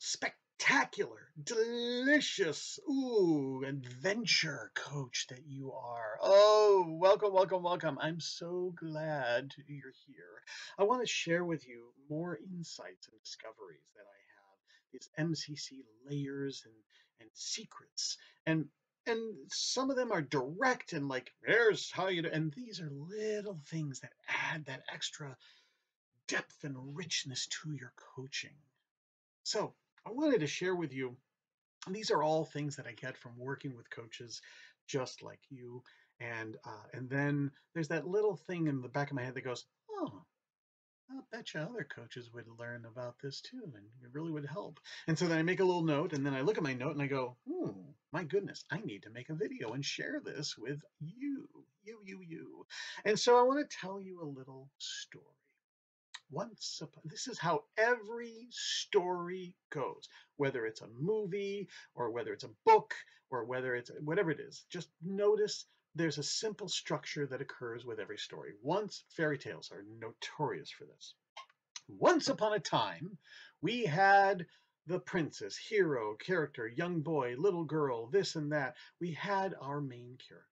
spectacular, delicious, adventure coach that you are. Oh, welcome, welcome, welcome. I'm so glad you're here. I want to share with you more insights and discoveries that I have, these MCC layers and secrets. And some of them are direct and like, here's how you do, and these are little things that add that extra depth and richness to your coaching. So I wanted to share with you, and these are all things that I get from working with coaches just like you. And then there's that little thing in the back of my head that goes, oh, I'll bet you other coaches would learn about this too, and it really would help. And so then I make a little note, and then I look at my note and I go, my goodness, I need to make a video and share this with you. And so I want to tell you a little story. This is how every story goes, whether it's a movie or whether it's a book or whether it's whatever it is. Just notice there's a simple structure that occurs with every story. Fairy tales are notorious for this. Once upon a time, we had the princess, hero, character, young boy, little girl, this and that. We had our main character.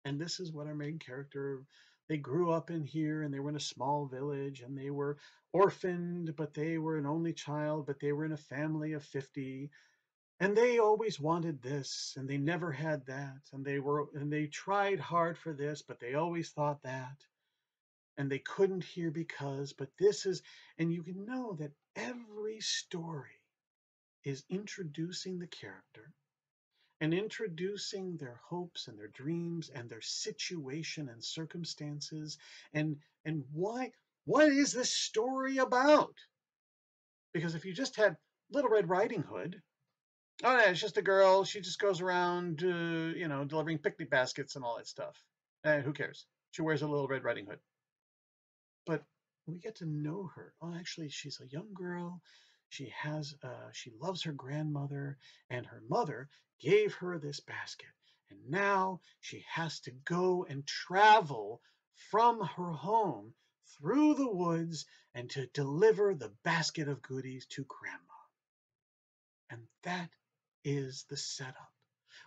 And this is what our main character, they grew up in here and they were in a small village and they were orphaned, but they were an only child, but they were in a family of 50. And they always wanted this and they never had that. And they tried hard for this, but they always thought that. And they couldn't hear but this is, and you can know that every story is introducing the character and introducing their hopes and their dreams and their situation and circumstances and what is this story about? Because if you just had Little Red Riding Hood, oh no, it's just a girl, she just goes around delivering picnic baskets and all that stuff. Who cares? She wears a Little Red Riding Hood. But we get to know her. Oh, actually, she's a young girl. She loves her grandmother, and her mother gave her this basket. And now she has to go and travel from her home through the woods and to deliver the basket of goodies to grandma. And that is the setup.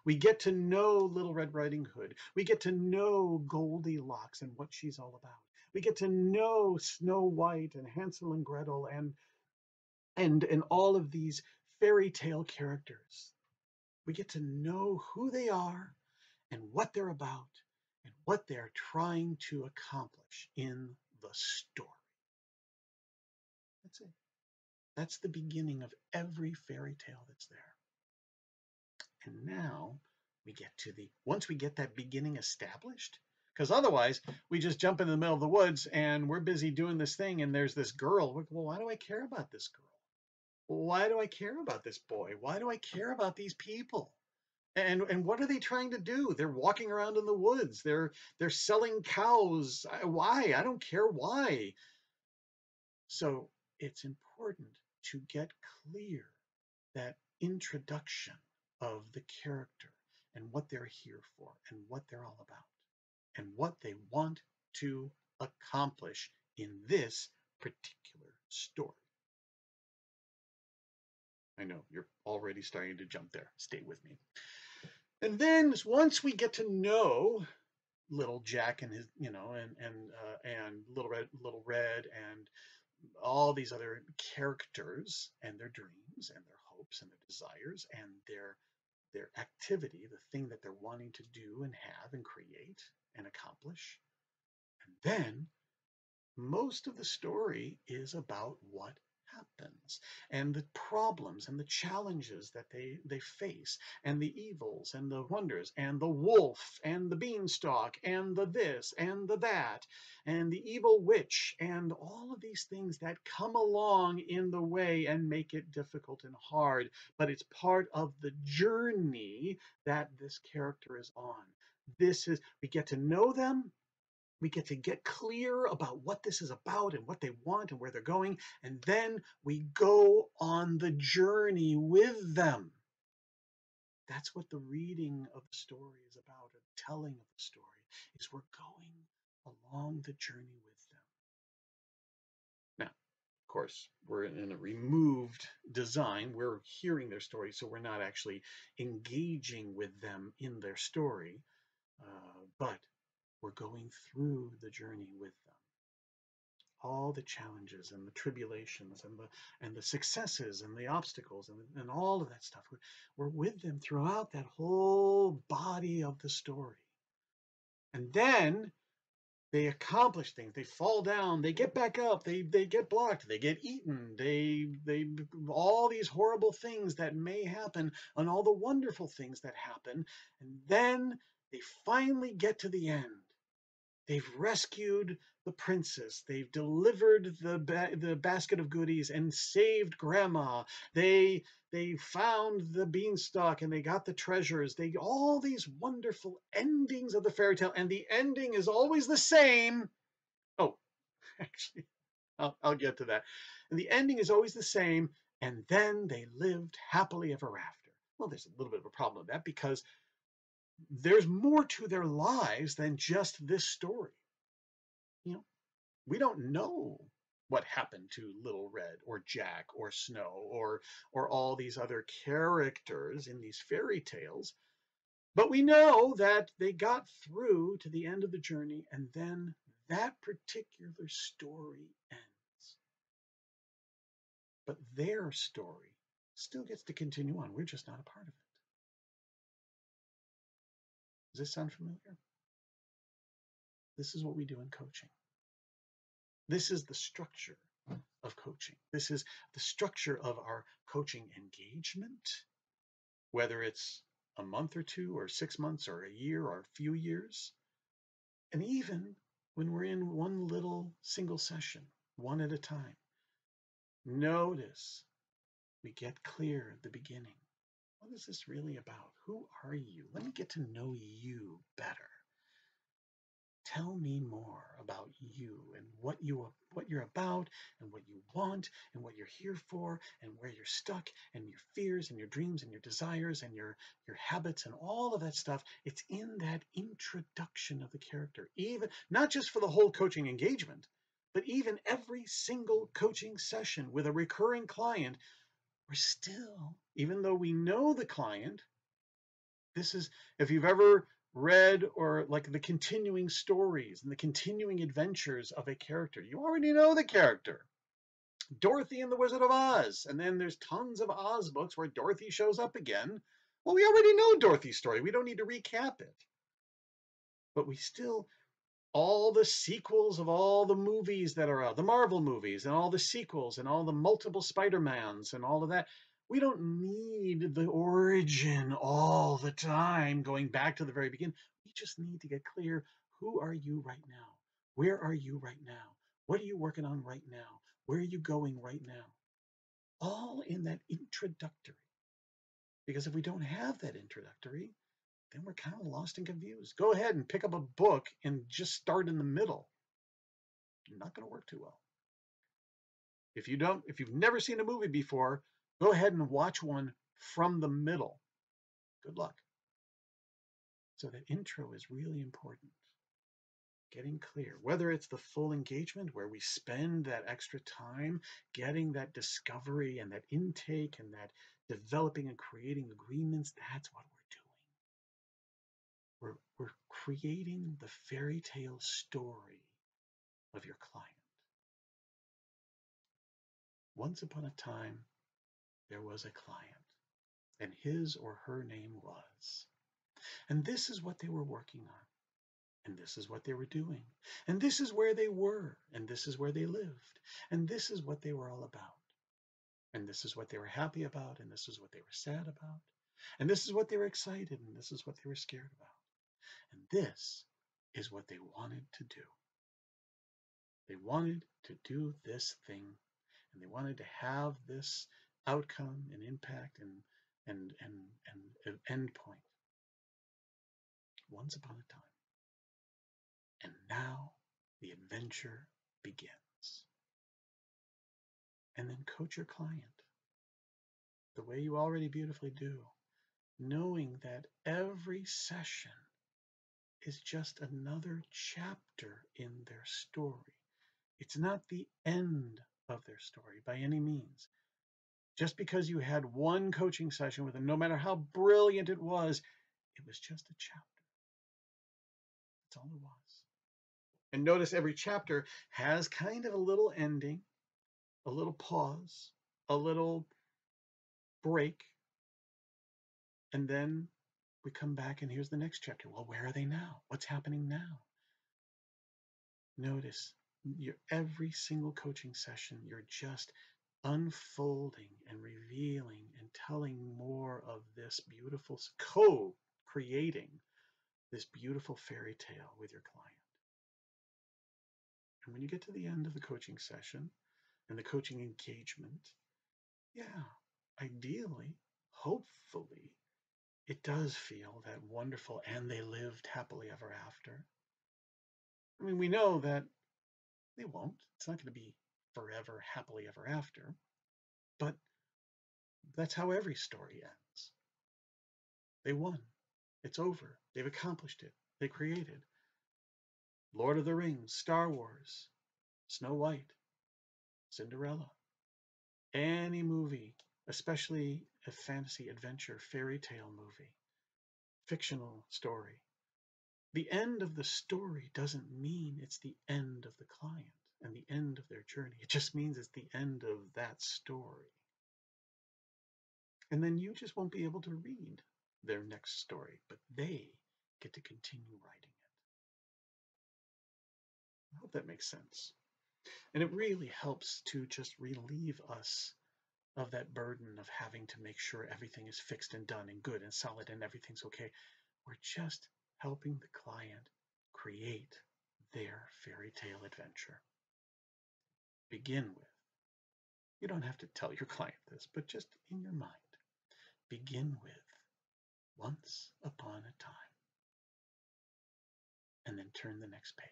We get to know Little Red Riding Hood. We get to know Goldilocks and what she's all about. We get to know Snow White and Hansel and Gretel and all of these fairy tale characters. We get to know who they are and what they're about and what they're trying to accomplish in the story. That's it. That's the beginning of every fairy tale that's there. And now once we get that beginning established, because otherwise we just jump into the middle of the woods and we're busy doing this thing and there's this girl. Well, why do I care about this girl? Why do I care about this boy? Why do I care about these people? And what are they trying to do? They're walking around in the woods. They're selling cows. Why? I don't care why. So it's important to get clear that introduction of the character and what they're here for and what they're all about and what they want to accomplish in this particular story. I know you're already starting to jump there. Stay with me. And then once we get to know little Jack and his, and little red, and all these other characters and their dreams and their hopes and their desires and their activity, the thing that they're wanting to do and have and create and accomplish. And then most of the story is about what happens and the problems and the challenges that they face and the evils and the wonders and the wolf and the beanstalk and the this and the that and the evil witch and all of these things that come along in the way and make it difficult and hard, but it's part of the journey that this character is on. We get to know them. We get to get clear about what this is about and what they want and where they're going. And then we go on the journey with them. That's what the reading of the story is about, or the telling of the story, is we're going along the journey with them. Now, of course, we're in a removed design. We're hearing their story, so we're not actually engaging with them in their story, but we're going through the journey with them. All the challenges and the tribulations and the successes and the obstacles and all of that stuff. We're with them throughout that whole body of the story. And then they accomplish things. They fall down. They get back up. They get blocked. They get eaten. They all these horrible things that may happen, and all the wonderful things that happen. And then they finally get to the end. They've rescued the princess. They've delivered the basket of goodies and saved Grandma. They found the beanstalk and they got the treasures. They all these wonderful endings of the fairy tale, and the ending is always the same. Oh, actually, I'll get to that. And the ending is always the same. And then they lived happily ever after. Well, there's a little bit of a problem with that because there's more to their lives than just this story. You know, we don't know what happened to Little Red or Jack or Snow or all these other characters in these fairy tales, but we know that they got through to the end of the journey, and then that particular story ends. But their story still gets to continue on. We're just not a part of it. Does this sound familiar? This is what we do in coaching. This is the structure of coaching. This is the structure of our coaching engagement, whether it's a month or two or 6 months or a year or a few years. And even when we're in one little single session, one at a time, notice we get clear at the beginning. What is this really about? Who are you? Let me get to know you better. Tell me more about you and what you're about and what you want and what you're here for and where you're stuck and your fears and your dreams and your desires and your habits and all of that stuff. It's in that introduction of the character, even not just for the whole coaching engagement, but even every single coaching session with a recurring client. We're still, even though we know the client, this is, if you've ever read or like the continuing stories and the continuing adventures of a character, you already know the character. Dorothy and the Wizard of Oz, and then there's tons of Oz books where Dorothy shows up again. Well, we already know Dorothy's story. We don't need to recap it. But we still, all the sequels of all the movies that are out, the Marvel movies and all the sequels and all the multiple Spider-Mans and all of that, we don't need the origin all the time, going back to the very beginning. We just need to get clear. Who are you right now? Where are you right now? What are you working on right now? Where are you going right now? All in that introductory. Because if we don't have that introductory, then we're kind of lost and confused. Go ahead and pick up a book and just start in the middle. Not going to work too well. If you've never seen a movie before, go ahead and watch one from the middle. Good luck. So that intro is really important. Getting clear, whether it's the full engagement where we spend that extra time getting that discovery and that intake and that developing and creating agreements, that's what we're doing. We're creating the fairy tale story of your client. Once upon a time, there was a client, and his or her name was. And this is what they were working on. And this is what they were doing. And this is where they were. And this is where they lived. And this is what they were all about. And this is what they were happy about. And this is what they were sad about. And this is what they were excited. And this is what they were scared about. And this is what they wanted to do. They wanted to do this thing. And they wanted to have this outcome and impact and end point. Once upon a time. And now the adventure begins. And then coach your client the way you already beautifully do, knowing that every session is just another chapter in their story. It's not the end of their story by any means. Just because you had one coaching session with them, no matter how brilliant it was just a chapter. That's all it was. And notice every chapter has kind of a little ending, a little pause, a little break, and then we come back and here's the next chapter. Well, where are they now? What's happening now? Notice every single coaching session, you're just unfolding and revealing and telling more of this beautiful, co-creating this beautiful fairy tale with your client. And when you get to the end of the coaching session and the coaching engagement, yeah, ideally, hopefully, it does feel that wonderful and they lived happily ever after. I mean, we know that they won't. It's not going to be forever happily ever after, but that's how every story ends. They won. It's over. They've accomplished it. They created Lord of the Rings, Star Wars, Snow White, Cinderella, any movie, especially a fantasy adventure fairy tale movie, fictional story. The end of the story doesn't mean it's the end of the client and the end of their journey. It just means it's the end of that story. And then you just won't be able to read their next story, but they get to continue writing it. I hope that makes sense. And it really helps to just relieve us of that burden of having to make sure everything is fixed and done and good and solid and everything's okay. We're just helping the client create their fairy tale adventure. Begin with, you don't have to tell your client this, but just in your mind, begin with once upon a time, and then turn the next page.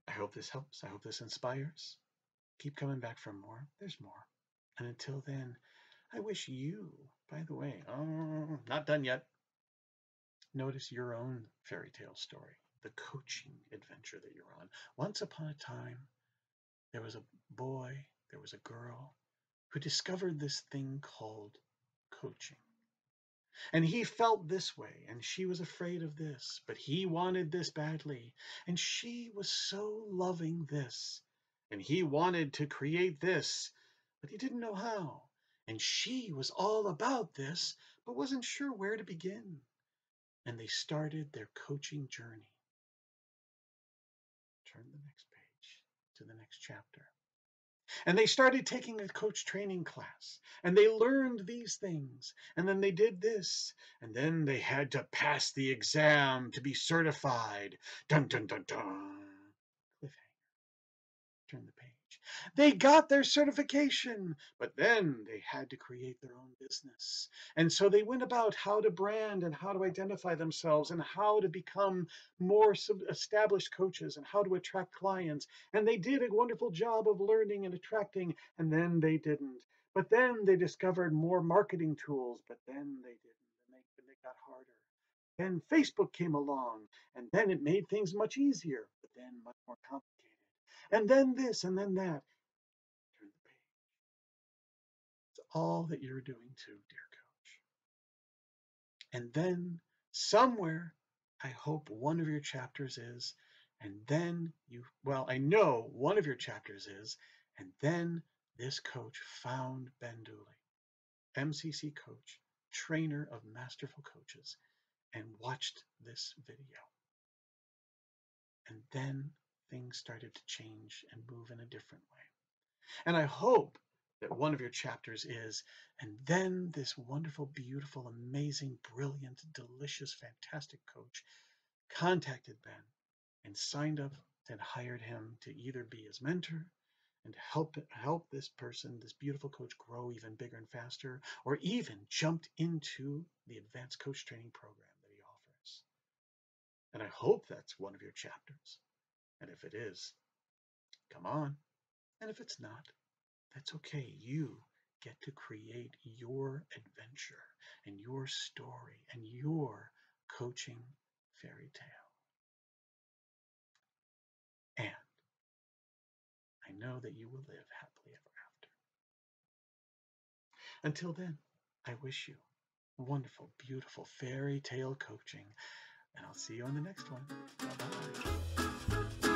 I hope this helps. I hope this inspires. Keep coming back for more. There's more. And until then, I wish you, by the way, not done yet. Notice your own fairy tale story, the coaching adventure that you're on. Once upon a time, there was a boy, there was a girl who discovered this thing called coaching. And he felt this way, and she was afraid of this, but he wanted this badly. And she was so loving this, and he wanted to create this, but he didn't know how. And she was all about this, but wasn't sure where to begin. And they started their coaching journey. Turn the next page to the next chapter. And they started taking a coach training class, and they learned these things, and then they did this, and then they had to pass the exam to be certified. Dun, dun, dun, dun. Cliffhanger. Turn the page. They got their certification, but then they had to create their own business. And so they went about how to brand and how to identify themselves and how to become more established coaches and how to attract clients. And they did a wonderful job of learning and attracting, and then they didn't. But then they discovered more marketing tools, but then they didn't. And they got harder. Then Facebook came along, and then it made things much easier, but then much more complicated. And then this, and then that. Turn the page. It's all that you're doing too, dear coach. And then somewhere, I hope one of your chapters is, and then well, I know one of your chapters is, and then this coach found Ben Dooley, MCC coach, trainer of masterful coaches, and watched this video. And then things started to change and move in a different way. And I hope that one of your chapters is, and then this wonderful, beautiful, amazing, brilliant, delicious, fantastic coach contacted Ben and signed up and hired him to either be his mentor and to help this person, this beautiful coach, grow even bigger and faster, or even jumped into the advanced coach training program that he offers. And I hope that's one of your chapters. And if it is, come on. And if it's not, that's okay. You get to create your adventure and your story and your coaching fairy tale. And I know that you will live happily ever after. Until then, I wish you wonderful, beautiful fairy tale coaching, and I'll see you on the next one. Bye bye.